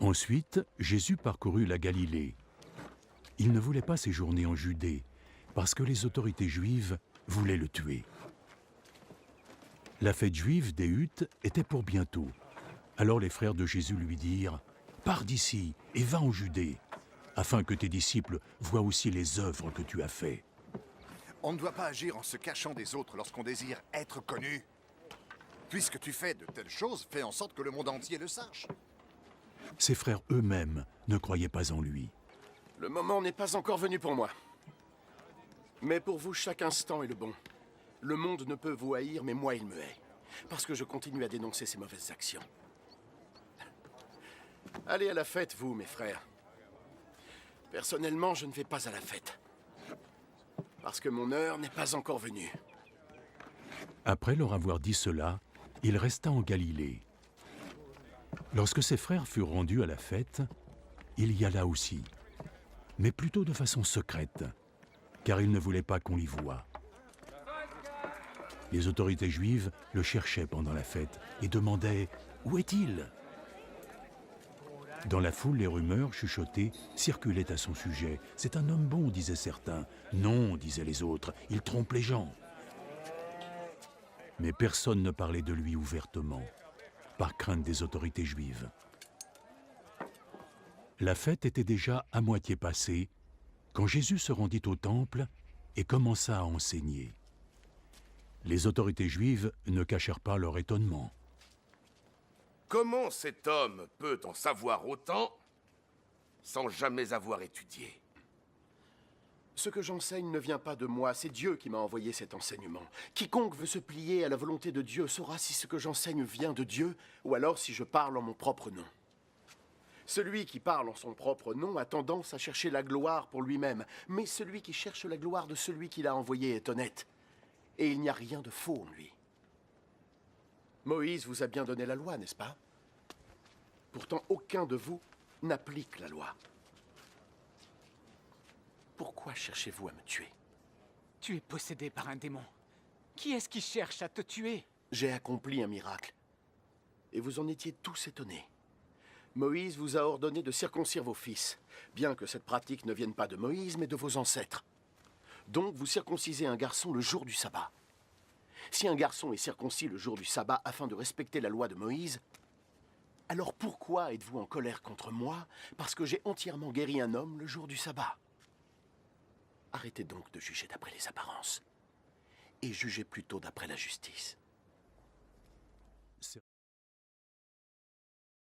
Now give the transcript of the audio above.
Ensuite, Jésus parcourut la Galilée. Il ne voulait pas séjourner en Judée, parce que les autorités juives voulaient le tuer. La fête juive des Huttes était pour bientôt. Alors les frères de Jésus lui dirent « Pars d'ici et va en Judée, afin que tes disciples voient aussi les œuvres que tu as faites. » On ne doit pas agir en se cachant des autres lorsqu'on désire être connu. Puisque tu fais de telles choses, fais en sorte que le monde entier le sache. Ses frères eux-mêmes ne croyaient pas en lui. Le moment n'est pas encore venu pour moi. Mais pour vous, chaque instant est le bon. Le monde ne peut vous haïr, mais moi, il me hait. Parce que je continue à dénoncer ses mauvaises actions. Allez à la fête, vous, mes frères. Personnellement, je ne vais pas à la fête. Parce que mon heure n'est pas encore venue. Après leur avoir dit cela, il resta en Galilée. Lorsque ses frères furent rendus à la fête, il y alla aussi, mais plutôt de façon secrète, car il ne voulait pas qu'on l'y voie. Les autorités juives le cherchaient pendant la fête et demandaient « Où est-il » Dans la foule, les rumeurs chuchotées circulaient à son sujet. « C'est un homme bon », disaient certains. « Non », disaient les autres, « il trompe les gens ». Mais personne ne parlait de lui ouvertement, par crainte des autorités juives. La fête était déjà à moitié passée quand Jésus se rendit au temple et commença à enseigner. Les autorités juives ne cachèrent pas leur étonnement. Comment cet homme peut en savoir autant sans jamais avoir étudié? Ce que j'enseigne ne vient pas de moi, c'est Dieu qui m'a envoyé cet enseignement. Quiconque veut se plier à la volonté de Dieu saura si ce que j'enseigne vient de Dieu, ou alors si je parle en mon propre nom. Celui qui parle en son propre nom a tendance à chercher la gloire pour lui-même, mais celui qui cherche la gloire de celui qui l'a envoyé est honnête. Et il n'y a rien de faux en lui. Moïse vous a bien donné la loi, n'est-ce pas? Pourtant, aucun de vous n'applique la loi. Pourquoi cherchez-vous à me tuer? Tu es possédé par un démon. Qui est-ce qui cherche à te tuer? J'ai accompli un miracle. Et vous en étiez tous étonnés. Moïse vous a ordonné de circoncire vos fils, bien que cette pratique ne vienne pas de Moïse, mais de vos ancêtres. Donc vous circoncisez un garçon le jour du sabbat. Si un garçon est circoncis le jour du sabbat afin de respecter la loi de Moïse, alors pourquoi êtes-vous en colère contre moi parce que j'ai entièrement guéri un homme le jour du sabbat? Arrêtez donc de juger d'après les apparences, et jugez plutôt d'après la justice.